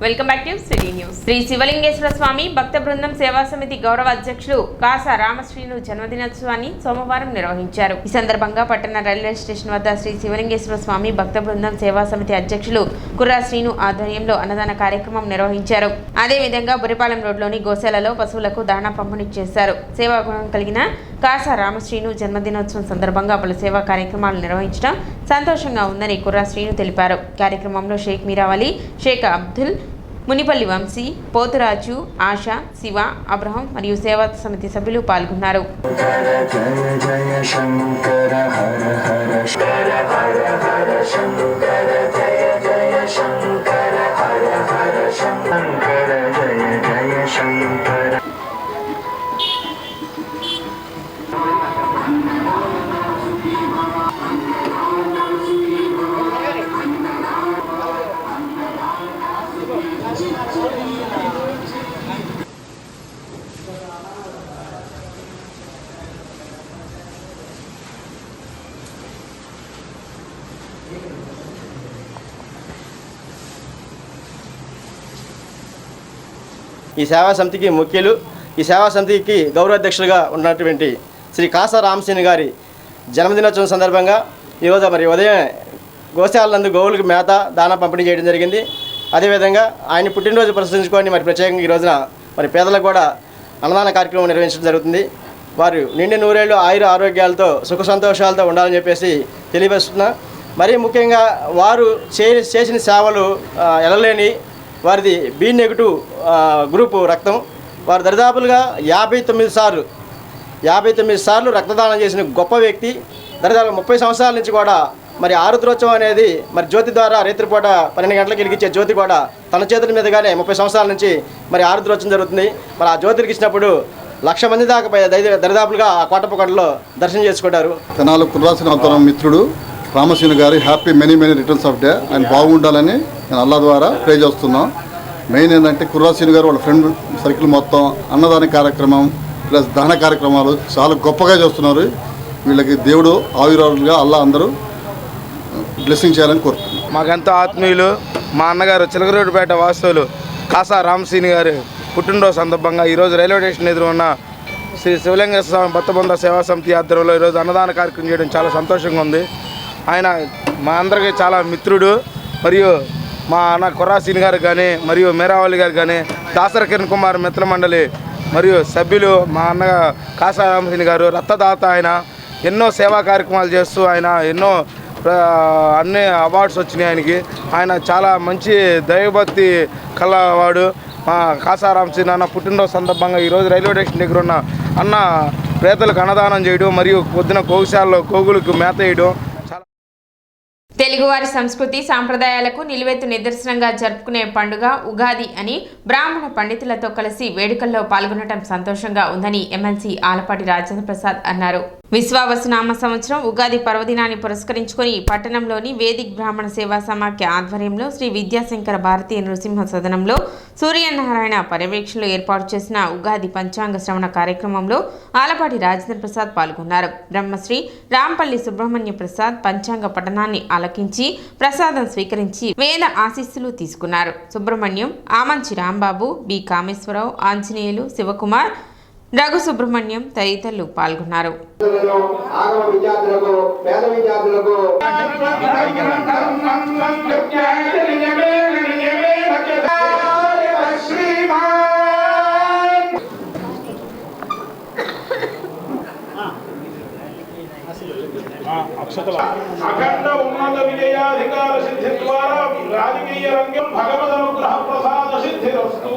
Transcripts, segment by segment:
Welcome back to city news. Shri Shivalingeshwara Swami భక్త బృందం సేవా సమితి గౌరవ అధ్యక్షులు కాసా రామశ్రీను జన్మదినోత్సవాన్ని సోమవారం నిర్వహించారు. ఈ సందర్భంగా పట్టణ రైల్వే స్టేషన్ వద్ద శ్రీ శివలింగేశ్వర స్వామి భక్త బృందం సేవా సమితి అధ్యక్షులు కుర్రా శ్రీను ఆధ్వర్యంలో అన్నదాన కార్యక్రమం నిర్వహించారు. అదేవిధంగా బురిపాలెం రోడ్లోని గోశాలలో పశువులకు దాణా పంపిణీ చేశారు. సేవా గుణం కలిగిన కాసా రామశ్రీను జన్మదినోత్సవం సందర్భంగా పలు సేవా కార్యక్రమాలు నిర్వహించడం సంతోషంగా ఉందని కుర్రా శ్రీను తెలిపారు. కార్యక్రమంలో షేక్ మీరావలి, షేక్ అబ్దుల్, మునిపల్లి వంశీ, పోతురాజు, ఆశా, శివ, అబ్రహం మరియు సేవా సమితి సభ్యులు పాల్గొన్నారు. ఈ సేవా సమితికి ముఖ్యులు, ఈ సేవా సమితికి గౌరవాధ్యక్షులుగా ఉన్నటువంటి శ్రీ కాసా రామశ్రీను గారి జన్మదినోత్సవం సందర్భంగా ఈరోజు ఉదయం గోశాలందు గోవులకు మేత దానా పంపిణీ చేయడం జరిగింది. అదేవిధంగా ఆయన పుట్టినరోజు ప్రదర్శించుకొని ప్రత్యేకంగా ఈ రోజున పేదలకు కూడా అన్నదాన కార్యక్రమం నిర్వహించడం జరుగుతుంది. వారు నిండి నూరేళ్ళు ఆయుర ఆరోగ్యాలతో సుఖ సంతోషాలతో ఉండాలని చెప్పేసి తెలియజేస్తున్నా. మరీ ముఖ్యంగా వారు చేసిన సేవలు ఎలలేని వారిది బి నెగిటివ్ గ్రూపు రక్తం. వారు దరిదాపులుగా 59 సార్లు రక్తదానం చేసిన గొప్ప వ్యక్తి. దరిదాపు 30 సంవత్సరాల నుంచి కూడా ఆరుద్రోత్సవం అనేది జ్యోతి ద్వారా రేత్రిపూట 12 గంటలకు వెలిగించే జ్యోతి కూడా తన చేతుల మీదుగానే 30 సంవత్సరాల నుంచి ఆరుద్రోత్సవం జరుగుతుంది. ఆ జ్యోతికి ఇచ్చినప్పుడు 1,00,000 మంది దాకా దరిదాపులుగా ఆ కోటప్పకొండలో దర్శనం చేసుకుంటారు. తెనాలి కుర్రాసిన మిత్రుడు రామశ్రీను గారి happy many returns of day. ఆయన బాగుండాలని నేను అల్లా ద్వారా ప్రే చేస్తున్నాం. మెయిన్ ఏంటంటే కుర్రాశ్రీను గారు వాళ్ళ ఫ్రెండ్ సర్కిల్ మొత్తం అన్నదాన కార్యక్రమం ప్లస్ దహన కార్యక్రమాలు చాలా గొప్పగా చేస్తున్నారు. వీళ్ళకి దేవుడు ఆయురాలుగా అల్లా అందరూ బ్లెస్సింగ్ చేయాలని కోరుతున్నాం. మాకెంతో ఆత్మీయులు మా అన్నగారు చిలకలూరిపేట వాస్తవులు కాసా రామశ్రీను గారు పుట్టినరోజు సందర్భంగా ఈరోజు రైల్వే స్టేషన్ ఎదురు ఉన్న శ్రీ శివలింగేశ్వర స్వామి భక్త బృంద సేవా సమితి ఆధ్వర్యంలో ఈరోజు అన్నదాన కార్యక్రమం చేయడం చాలా సంతోషంగా ఉంది. ఆయన మా అందరికీ చాలా మిత్రుడు. మరియు మా అన్న కుర్రాశ్రీను గారు కానీ మరియు మీరావళి గారు కానీ దాసర కిరణ్ కుమార్ మిత్ర మండలి మరియు సభ్యులు మా అన్న కాసా రామశ్రీను గారు రక్తదాత. ఆయన ఎన్నో సేవా కార్యక్రమాలు చేస్తూ ఆయన ఎన్నో అన్ని అవార్డ్స్ వచ్చినాయి ఆయనకి. ఆయన చాలా మంచి దైవభక్తి కలవాడు. మా కాసా రామశ్రీను అన్న పుట్టినరోజు సందర్భంగా ఈరోజు రైల్వే స్టేషన్ దగ్గర ఉన్న అన్న పేదలకు అన్నదానం చేయడం మరియు పొద్దున గోశాలలో గోగులకు మేత వేయడం. తెలుగువారి సంస్కృతి సాంప్రదాయాలకు నిలువెత్తు నిదర్శనంగా జరుపుకునే పండుగ ఉగాది అని బ్రాహ్మణ పండితులతో కలిసి వేడుకల్లో పాల్గొనడం సంతోషంగా ఉందని ఎమ్మెల్సీ ఆలపాటి రాజేంద్ర ప్రసాద్ అన్నారు. విశ్వావసునామ సంవత్సరం ఉగాది పర్వదినాన్ని పురస్కరించుకుని పట్టణంలోని వేదిక్ బ్రాహ్మణ సేవా సమాఖ్య ఆధ్వర్యంలో శ్రీ విద్యాశంకర భారతీయ నృసింహ సదనంలో సూర్యనారాయణ పర్యవేక్షణలో ఏర్పాటు చేసిన ఉగాది పంచాంగ శ్రవణ కార్యక్రమంలో ఆలపాటి రాజేంద్ర ప్రసాద్ పాల్గొన్నారు. బ్రహ్మశ్రీ రాంపల్లి సుబ్రహ్మణ్య ప్రసాద్ పంచాంగ పఠనాన్ని ఆలకించి ప్రసాదం స్వీకరించి వేద ఆశీస్సులు తీసుకున్నారు. సుబ్రహ్మణ్యం, ఆమంచి రాంబాబు, బి కామేశ్వరరావు, ఆంజనేయులు, శివకుమార్, రఘు సుబ్రహ్మణ్యం తదితరులు పాల్గొన్నారు. అఖండ ఉన్నత విజయాధికార సిద్ధి ద్వారా రాజకీయ రంగం భగవద్ అనుగ్రహ ప్రసాద సిద్ధిరస్తు.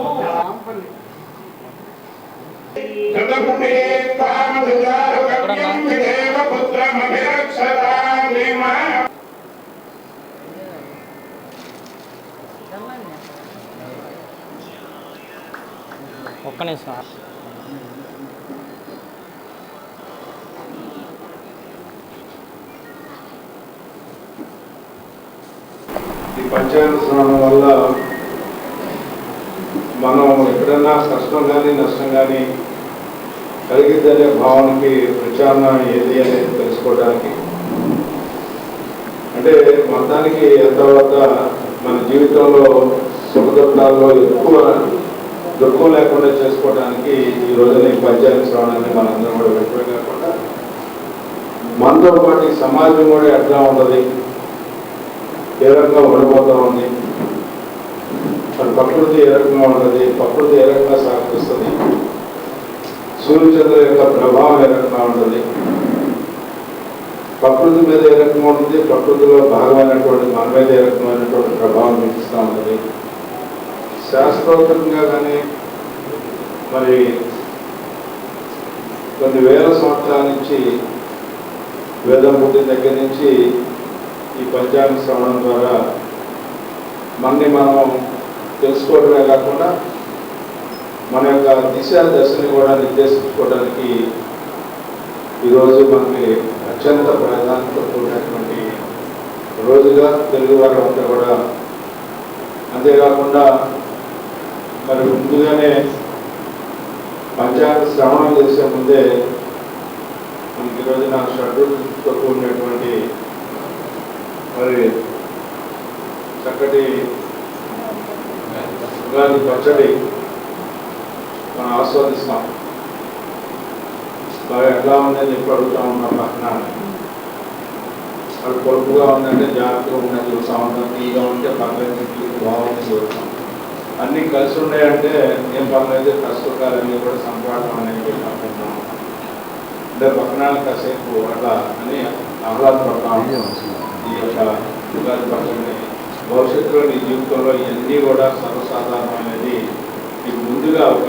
ఒక్క నిమిషం. ఈ పంచాంగ స్నానం వల్ల మనం ఎప్పుడైనా కష్టం కానీ నష్టం కానీ కలిగిద్దనే భావనకి ప్రత్యామ్నాయం ఏది అనేది తెలుసుకోవడానికి అంటే మొత్తానికి ఎంతవరకు మన జీవితంలో సుఖదుఖాల్లో ఎక్కువ దుఃఖం లేకుండా చేసుకోవడానికి ఈ రోజున ఈ పంచాయతీ శ్రవణాన్ని మనందరం కూడా వ్యక్తమే కాకుండా మనతో పాటు ఈ సమాజం కూడా ఎట్లా ఉన్నది, ఏ రకంగా ఉండబోతూ ఉంది, మన ప్రకృతి ఏ రకంగా ఉన్నది, ప్రకృతి ఏ రకంగా సహకరిస్తుంది, సూర్యచంద్రుల యొక్క ప్రభావం ఏ రకంగా ఉంటుంది, ప్రకృతి మీద ఏ రకంగా ఉంటుంది, ప్రకృతిలో భాగమైనటువంటి మన మీద ఏ రకమైనటువంటి ప్రభావం చూపిస్తూ ఉంటుంది. శాస్త్రోక్తంగా కానీ మరి కొన్ని వేల సంవత్సరాల నుంచి వేదం పుట్టిన దగ్గర నుంచి ఈ పంచాంగ శ్రవణం ద్వారా మనని మనం తెలుసుకోవడమే కాకుండా మన యొక్క దశని కూడా నిర్దేశించుకోవడానికి ఈరోజు మనకి అత్యంత ప్రాధాన్యత కూడినటువంటి రోజుగా తెలుగు వారు అంతా కూడా. అంతేకాకుండా మరి ముందుగానే పంచాంగ శ్రవణం చేసే ముందే మనకి ఈరోజు నాకు షడ్రుచులతో కూడినటువంటి మరి చక్కటి ఉగాది పచ్చడి మనం ఆస్వాదిస్తాం. బాగా ఎట్లా ఉందని చెప్పి అడుగుతూ ఉన్నాం పక్కన. అది పొలుపుగా ఉందంటే జాగ్రత్తగా ఉందని చూస్తూ ఉంటాం, తీగా ఉంటే పక్కన బాగుంది చూస్తాం. అన్నీ కలిసి ఉన్నాయంటే ఏం పక్కనైతే కష్టకాలన్నీ కూడా సంపాదన అనేది అనుకుంటున్నాం. అంటే పక్కన కాసేపు అట్లా అని ఆహ్లాదపడతా ఉంటాం. ఈ యొక్క ఉగాది పచ్చడిని భవిష్యత్తులో నీ జీవితంలో ఇవన్నీ కూడా సర్వసాధారణమైనది నీకు ముందుగా ఒక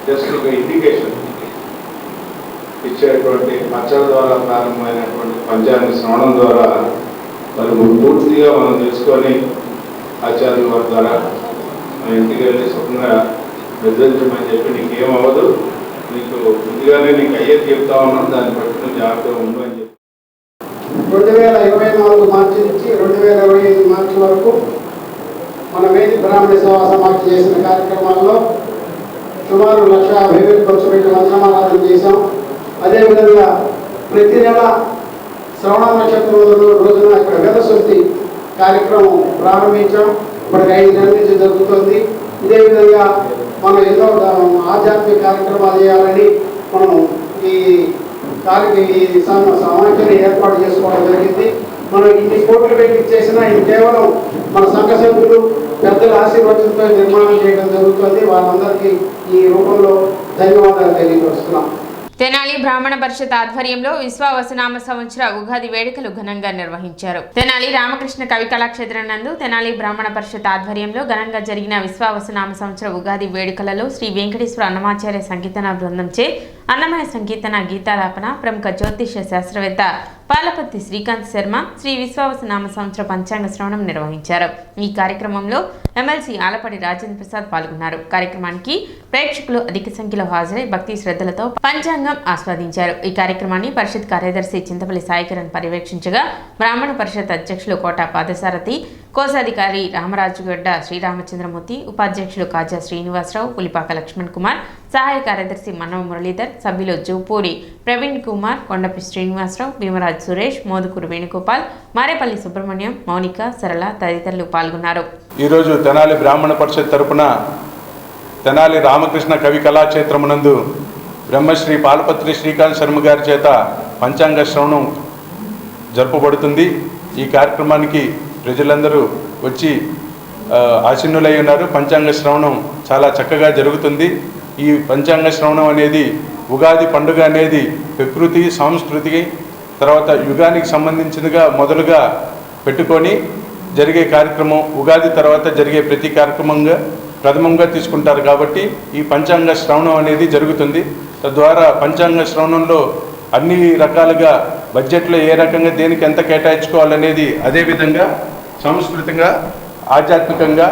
జస్ట్ ఒక ఇండికేషన్ ఇచ్చేటువంటి పచ్చడి ద్వారా ప్రారంభమైనటువంటి పంచాంగ శ్రవణం ద్వారా మరి పూర్తిగా మనం తెలుసుకొని ఆచార్యుల వారి ద్వారా మన ఇంటికి వెళ్ళి స్వప్నంగా నిర్ధారించమని చెప్పి నీకేమవ్వదు, నీకు ముందుగానే నీకు అయ్యేది చెప్తా ఉన్నాం, దాన్ని బట్టి నువ్వు జాగ్రత్తగా ఉండు అని చెప్పి 2024 మార్చి నుంచి 2025 మార్చి వరకు మన వేది బ్రాహ్మణ సేవా సమాఖ్య చేసిన కార్యక్రమాల్లో సుమారు 1,50,000 ఖర్చు పెట్టి వందనారాధన చేశాం. అదేవిధంగా ప్రతి నెల శ్రవణ నక్షత్రం రోజున ఇక్కడ వేదశుద్ధి కార్యక్రమం ప్రారంభించాం. ఇప్పటికి 5 నెలల నుంచి జరుగుతుంది. ఇదే విధంగా మనం ఎన్నో ఆధ్యాత్మిక కార్యక్రమాలు చేయాలని మనం ఈ సమాఖ్యని ఏర్పాటు చేసుకోవడం జరిగింది. మనం ఇన్ని కోట్లు పెట్టి చేసినా ఇది కేవలం మన సంఘ సభ్యులు పెద్దల ఆశీర్వాదంతో నిర్మాణం చేయడం జరుగుతుంది. వాళ్ళందరికీ ఈ రూపంలో ధన్యవాదాలు తెలియపరుస్తున్నాం. తెనాలి బ్రాహ్మణ పరిషత్ ఆధ్వర్యంలో విశ్వావసునామ సంవత్సర ఉగాది వేడుకలు ఘనంగా నిర్వహించారు. తెనాలి రామకృష్ణ కవి కళాక్షేత్రం నందు తెనాలి బ్రాహ్మణ పరిషత్ ఆధ్వర్యంలో ఘనంగా జరిగిన విశ్వావసునామ సంవత్సర ఉగాది వేడుకలలో శ్రీ వెంకటేశ్వర అన్నమాచార్య సంకీర్తన బృందంచే అన్నమయ సంకీర్తన గీతాలాపన ప్రముఖ జ్యోతిష శాస్త్రవేత్త పాలపత్తి శ్రీకాంత్ శర్మ శ్రీ విశ్వావసునామ సంవత్సర పంచాంగ శ్రవణం నిర్వహించారు. ఈ కార్యక్రమంలో ఎమ్మెల్సీ ఆలపాటి రాజేంద్ర ప్రసాద్ పాల్గొన్నారు. కార్యక్రమానికి ప్రేక్షకులు అధిక సంఖ్యలో హాజరై భక్తి శ్రద్ధలతో పంచాంగం ఆస్వాదించారు. ఈ కార్యక్రమాన్ని పరిషత్ కార్యదర్శి చింతపల్లి సాయికిరణ్ పర్యవేక్షించగా బ్రాహ్మణ పరిషత్ అధ్యక్షులు కోట పాదసారథి, కోశాధికారి రామరాజుగడ్డ శ్రీరామచంద్రమూర్తి, ఉపాధ్యక్షులు కాజా శ్రీనివాసరావు, పులిపాక లక్ష్మణ్ కుమార్, సహాయ కార్యదర్శి మనవ మురళీధర్, సభ్యులు జూపూడి ప్రవీణ్ కుమార్, కొండపి శ్రీనివాసరావు, భీమరాజ్ సురేష్, మోదుకూరు వేణుగోపాల్, మారేపల్లి సుబ్రహ్మణ్యం, మౌనిక, సరళ తదితరులు పాల్గొన్నారు. ఈరోజు తెనాలి బ్రాహ్మణ పరిషత్ తరపున తెనాలి రామకృష్ణ కవి కళాక్షేత్రమునందు బ్రహ్మశ్రీ పాలపత్రి శ్రీకాంత్ శర్మ గారి చేత పంచాంగ శ్రవణం జరుపబడుతుంది. ఈ కార్యక్రమానికి ప్రజలందరూ వచ్చి ఆసీనులై ఉన్నారు. పంచాంగ శ్రవణం చాలా చక్కగా జరుగుతుంది. ఈ పంచాంగ శ్రవణం అనేది ఉగాది పండుగ అనేది ప్రకృతి సంస్కృతికి తర్వాత యుగానికి సంబంధించినగా మొదలుగా పెట్టుకొని జరిగే కార్యక్రమం. ఉగాది తర్వాత జరిగే ప్రతి కార్యక్రమంగా ప్రథమంగా తీసుకుంటారు కాబట్టి ఈ పంచాంగ శ్రవణం అనేది జరుగుతుంది. తద్వారా పంచాంగ శ్రవణంలో అన్ని రకాలుగా బడ్జెట్లో ఏ రకంగా దేనికి ఎంత కేటాయించుకోవాలనేది, అదేవిధంగా సంస్కృతంగా ఆధ్యాత్మికంగా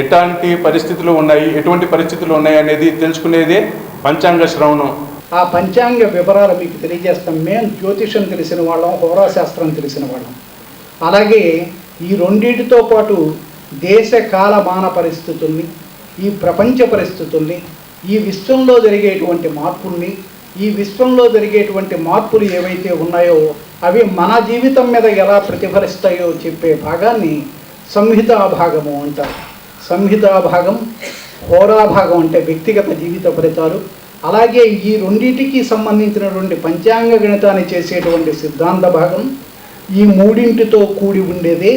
ఎట్లాంటి పరిస్థితులు ఉన్నాయి, ఎటువంటి పరిస్థితులు ఉన్నాయి అనేది తెలుసుకునేదే పంచాంగ శ్రవణం. ఆ పంచాంగ వివరాలు మీకు తెలియజేస్తాం. మేము జ్యోతిషం తెలిసిన వాళ్ళం, హోరాశాస్త్రం తెలిసిన వాళ్ళం. అలాగే ఈ రెండింటితో పాటు దేశ కాలమాన పరిస్థితుల్ని, ఈ ప్రపంచ పరిస్థితుల్ని, ఈ విశ్వంలో జరిగేటువంటి మార్పుల్ని, ఈ విశ్వంలో జరిగేటువంటి మార్పులు ఏవైతే ఉన్నాయో అవి మన జీవితం మీద ఎలా ప్రతిఫలిస్తాయో చెప్పే భాగాన్ని సంహితాభాగము అంటారు. సంహితాభాగం, హోరాభాగం అంటే వ్యక్తిగత జీవిత ఫలితాలు. అలాగే ఈ రెండింటికి సంబంధించినటువంటి పంచాంగ గణితాన్ని చేసేటువంటి సిద్ధాంత భాగం. ఈ మూడింటితో కూడి ఉండేదే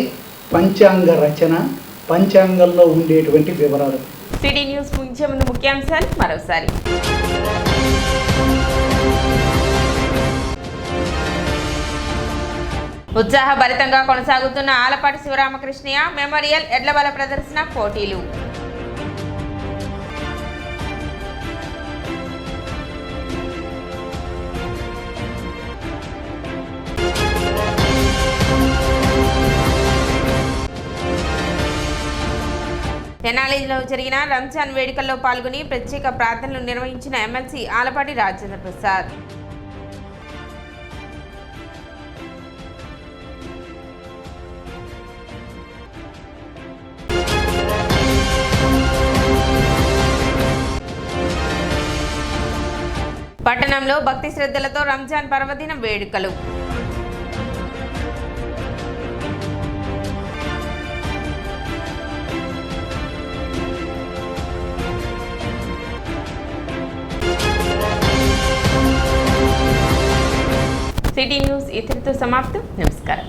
పంచాంగ రచన, పంచాంగంలో ఉండేటువంటి వివరాలు. సిటీ న్యూస్ ముగించే ముందు ముఖ్యాంశాలు మరోసారి. ఉత్సాహభరితంగా కొనసాగుతున్న ఆలపాటి శివరామకృష్ణయ్య మెమోరియల్ ఎడ్లబల ప్రదర్శన పోటీలు. తెనాలిలో జరిగిన రంజాన్ వేడుకల్లో పాల్గొని ప్రత్యేక ప్రార్థనలు నిర్వహించిన ఎమ్మెల్సీ ఆలపాటి రాజేంద్ర ప్రసాద్. పట్టణంలో భక్తి శ్రద్ధలతో రంజాన్ పర్వదిన వేడుకలు. సిటీ న్యూస్ ఇతరులతో సమాప్తం. నమస్కారం.